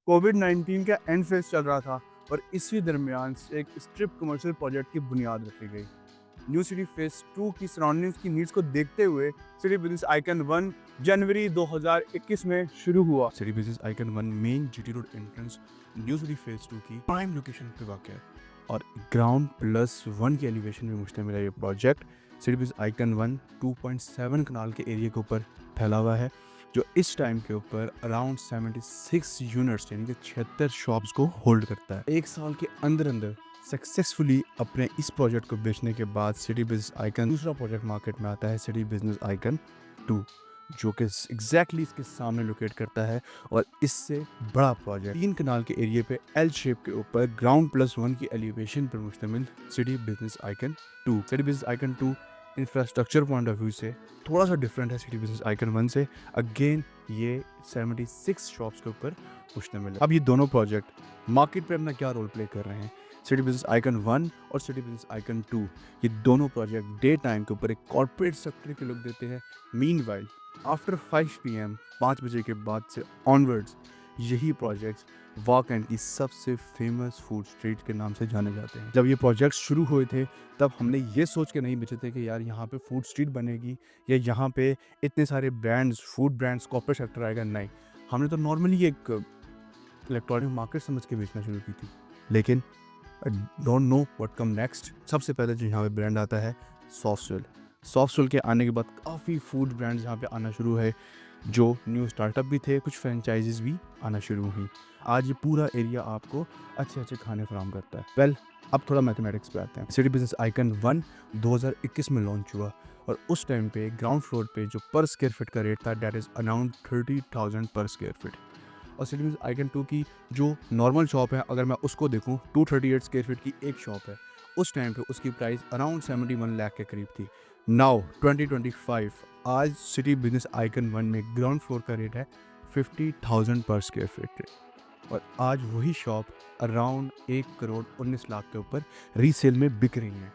कोविड-19 का and phase चल रहा था और इसी दरमियान से एक स्ट्रिप कमर्शियल प्रोजेक्ट की बुनियाद रखी गई। न्यू सिटी फेज़ 2 की सराउंडिंग्स की नीड्स को देखते हुए सिटी बिज़नेस आइकन 1 जनवरी 2021 में शुरू हुआ। City business icon 1 main GT road entrance new city phase 2 की प्राइम लोकेशन पे वाक़ है और ग्राउंड प्लस 1 की एलिवेशन में मुश्तमिल है ये प्रोजेक्ट। सिटी बिज़नेस आइकन 1 2.7 कनाल के एरिया के ऊपर फैला हुआ है, जो इस टाइम के ऊपर अराउंड 76 यूनिट्स यानी कि 76 शॉप्स को होल्ड करता है। एक साल के अंदर अंदर सक्सेसफुली अपने इस प्रोजेक्ट को बेचने के बाद सिटी बिज़नेस आइकन दूसरा प्रोजेक्ट मार्केट में आता है, सिटी बिज़नेस आइकन 2, जो कि एग्जैक्टली इसके सामने लोकेट करता है और इससे बड़ा प्रोजेक्ट 3 कनाल के एरिया पे एल शेप के ऊपर ग्राउंड प्लस 1 की एलिवेशन पर मुश्तमिल city business icon 2। City business icon 2 infrastructure point of view से थोड़ा सा डिफरेंट है सिटी बिज़नेस आइकन 1 से। अगेन ये 76 शॉप्स के ऊपर मुश्तमिल है। अब ये दोनों प्रोजेक्ट मार्केट पे अपना क्या रोल प्ले कर रहे हैं, सिटी बिज़नेस आइकन 1 और सिटी बिज़नेस आइकन 2, ये दोनों प्रोजेक्ट डे टाइम के ऊपर एक कॉर्पोरेट सेक्टर के लुक देते हैं। मीनवाइल आफ्टर 5 PM 5 बजे के बाद से ऑनवर्ड्स यही प्रोजेक्ट्स वॉक-एंड की सबसे फेमस फूड स्ट्रीट के नाम से जाने जाते हैं। जब ये प्रोजेक्ट्स शुरू हुए थे तब हमने ये सोच के नहीं बेचे थे कि यार यहाँ पे फूड स्ट्रीट बनेगी या यहाँ पे इतने सारे brands, food brands, corporate sector आएगा। नहीं, हमने तो नॉर्मली एक इलेक्ट्रॉनिक मार्केट समझ के बेचना शुरू की थी। लेकिन don't know what come next. सबसे पहले जो यहाँ पे ब्रांड आता है सॉफ्टवेल। सॉफ्टवेल के आने के बाद काफ़ी फूड ब्रांड्स यहाँ पे आना शुरू है, जो न्यू स्टार्टअप भी थे, कुछ फ्रेंचाइजीज भी आना शुरू हुई। आज ये पूरा एरिया आपको अच्छे अच्छे खाने फराहम करता है। वेल, अब थोड़ा मैथमेटिक्स पे आते हैं। सिटी बिज़नेस आइकन 1 2021 में लॉन्च हुआ और उस टाइम पे ग्राउंड फ्लोर पे जो पर स्क्वायर फीट का रेट था दैट इज़ अराउंड 30,000 पर स्क्वायर फीट। और सिटी बिज़नेस आइकन 2 की जो नॉर्मल शॉप है, अगर मैं उसको देखूँ 238 स्क्वायर फीट की एक शॉप है, उस टाइम पे उसकी प्राइस अराउंड 71 लाख के करीब थी। नाउ 2025 आज सिटी बिज़नेस आइकन 1 में ग्राउंड फ्लोर का रेट है 50,000 पर स्क्वायर फीट और आज वही शॉप अराउंड 1 करोड़ 19 लाख के ऊपर रीसेल में बिक रही हैं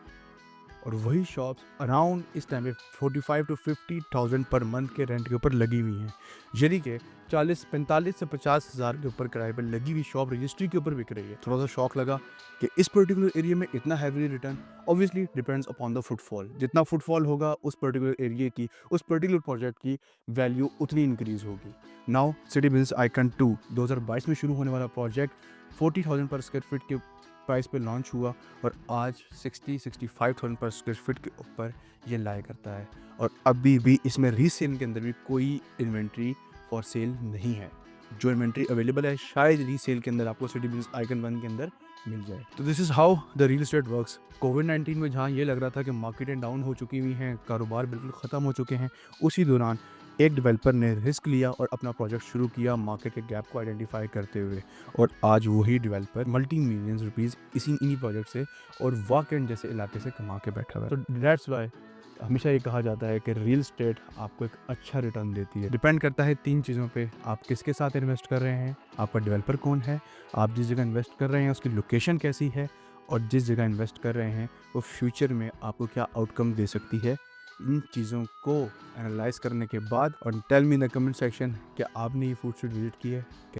और वही शॉप्स अराउंड इस टाइम पे 45 to 50,000 पर मंथ के रेंट के ऊपर लगी हुई हैं, यानी कि 45 से 50 हज़ार के ऊपर किराए पर लगी हुई शॉप रजिस्ट्री के ऊपर बिक रही है। थोड़ा सा शौक लगा कि इस पर्टिकुलर एरिया में इतना heavy return. Obviously depends upon the footfall, जितना फुटफॉल होगा उस पर्टिकुलर एरिया की, उस पर्टिकुलर प्रोजेक्ट की वैल्यू उतनी इंक्रीज होगी। नाउ सिटी बिज़नेस आइकन 2 2022 में शुरू होने वाला प्रोजेक्ट 40,000 पर स्क्वायर फीट के प्राइस पे लॉन्च हुआ और आज 65,000 पर स्क्वायर फीट के ऊपर ये लाया करता है और अभी भी इसमें रीसेल के अंदर भी कोई इन्वेंट्री फॉर सेल नहीं है। जो इन्वेंट्री अवेलेबल है शायद रीसेल के अंदर आपको सिटी बिज़नेस आइकन 1 के अंदर मिल जाए। तो this is how the real estate works. कोविड-19 में जहाँ ये लग रहा था कि मार्केटें डाउन हो चुकी हुई हैं, कारोबार बिल्कुल ख़त्म हो चुके हैं, उसी दौरान एक डेवलपर ने रिस्क लिया और अपना प्रोजेक्ट शुरू किया मार्केट के गैप को आइडेंटिफाई करते हुए और आज वही डेवलपर मल्टी मिलियंस रुपीस इन्हीं प्रोजेक्ट से और वाकएंड जैसे इलाके से कमा के बैठा हुआ है। तो दैट्स वाई हमेशा ये कहा जाता है कि रियल स्टेट आपको एक अच्छा रिटर्न देती है। डिपेंड करता है 3 चीज़ों पे, आप किसके साथ इन्वेस्ट कर रहे हैं, आपका डेवलपर कौन है, आप जिस जगह इन्वेस्ट कर रहे हैं उसकी लोकेशन कैसी है और जिस जगह इन्वेस्ट कर रहे हैं वो फ्यूचर में आपको क्या आउटकम दे सकती है। इन चीज़ों को एनालाइज करने के बाद और tell me in the comment section कि आपने ये फूड स्ट्रीट विजिट की है।